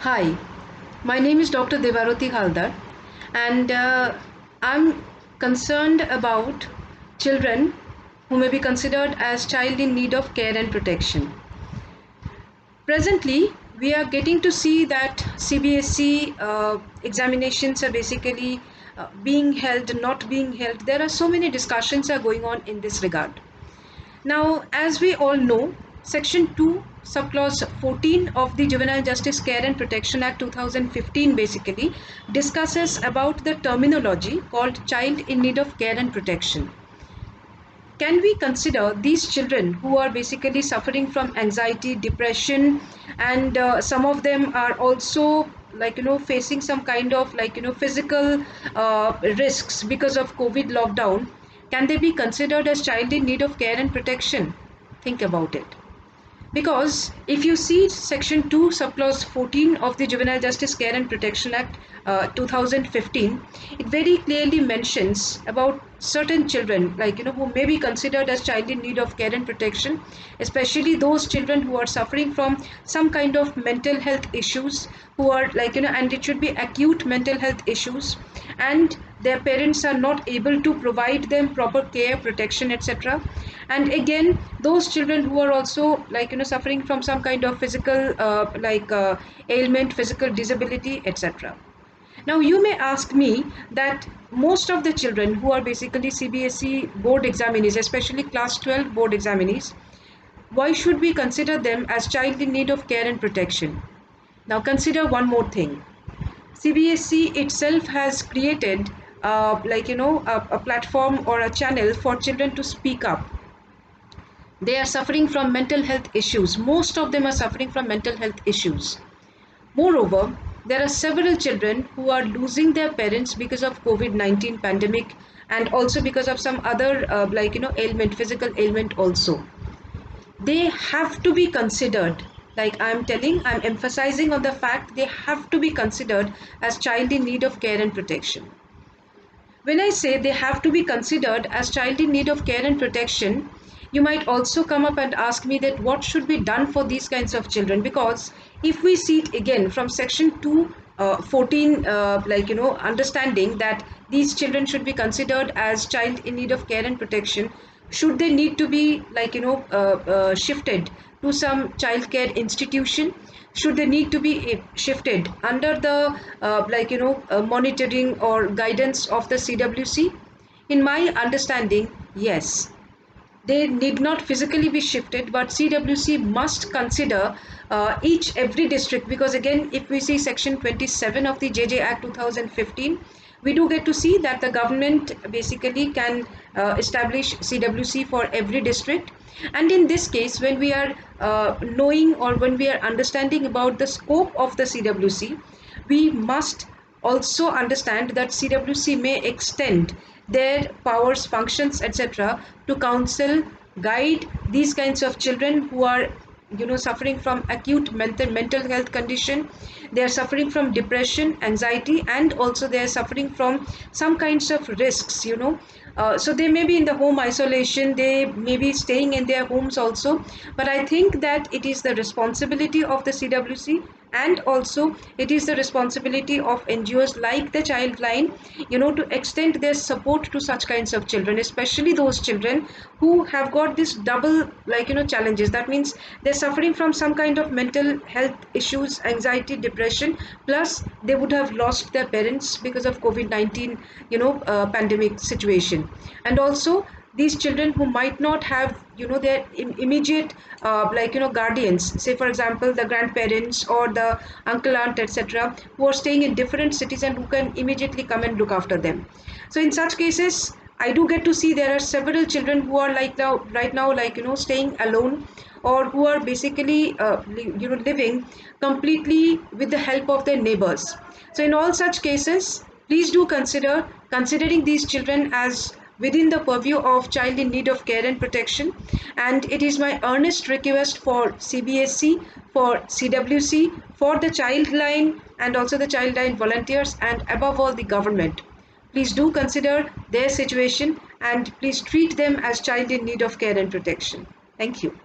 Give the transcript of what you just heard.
Hi, my name is Dr. Devaroti Haldar, and I'm concerned about children who may be considered as child in need of care and protection. Presently, we are getting to see that CBSE examinations are basically being held, not being held. There are so many discussions are going on in this regard. Now, as we all know, Section 2, Subclause 14 of the Juvenile Justice Care and Protection Act 2015 basically discusses about the terminology called child in need of care and protection. Can we consider these children who are basically suffering from anxiety, depression, and some of them are also facing some kind of physical risks because of COVID lockdown? Can they be considered as child in need of care and protection? Think about it. Because if you see Section 2, Subclause 14 of the Juvenile Justice Care and Protection Act 2015, it very clearly mentions about certain children, who may be considered as child in need of care and protection, especially those children who are suffering from some kind of mental health issues, who are and it should be acute mental health issues, and their parents are not able to provide them proper care, protection, etc. And again, those children who are also suffering from some kind of physical ailment, physical disability, etc. Now you may ask me that most of the children who are basically CBSE board examinees, especially class 12 board examinees, why should we consider them as child in need of care and protection? Now consider one more thing. CBSE itself has created a platform or a channel for children to speak up. They are suffering from mental health issues. Most of them are suffering from mental health issues. Moreover, there are several children who are losing their parents because of COVID-19 pandemic, and also because of some other ailment, physical ailment also. They have to be considered, I'm emphasizing on the fact they have to be considered as child in need of care and protection. When I say they have to be considered as child in need of care and protection, you might also come up and ask me that what should be done for these kinds of children, because if we see it again from section 2 14 understanding that these children should be considered as child in need of care and protection, should they need to be shifted to some child care institution? Should they need to be shifted under the monitoring or guidance of the CWC? In my understanding, yes, they need not physically be shifted, but CWC must consider each every district, because again, if we see section 27 of the JJ Act 2015, we do get to see that the government basically can establish CWC for every district. And in this case, when we are knowing, or when we are understanding about the scope of the CWC, we must also understand that CWC may extend their powers, functions, etc. to counsel, guide these kinds of children who are suffering from acute mental health condition. They are suffering from depression, anxiety, and also they are suffering from some kinds of risks, so they may be in the home isolation, they may be staying in their homes also. But I think that it is the responsibility of the CWC, and also it is the responsibility of NGOs like the Childline, to extend their support to such kinds of children, especially those children who have got this double challenges. That means they're suffering from some kind of mental health issues, anxiety, depression, plus they would have lost their parents because of COVID-19 pandemic situation. And also these children who might not have their immediate guardians, say for example the grandparents or the uncle, aunt, etc., who are staying in different cities and who can immediately come and look after them. So in such cases, I do get to see there are several children who are right now staying alone, or who are basically living completely with the help of their neighbors. So in all such cases, please do consider considering these children as within the purview of child in need of care and protection. And it is my earnest request for CBSE, for CWC, for the Childline, and also the Childline volunteers, and above all the government. Please do consider their situation, and please treat them as child in need of care and protection. Thank you.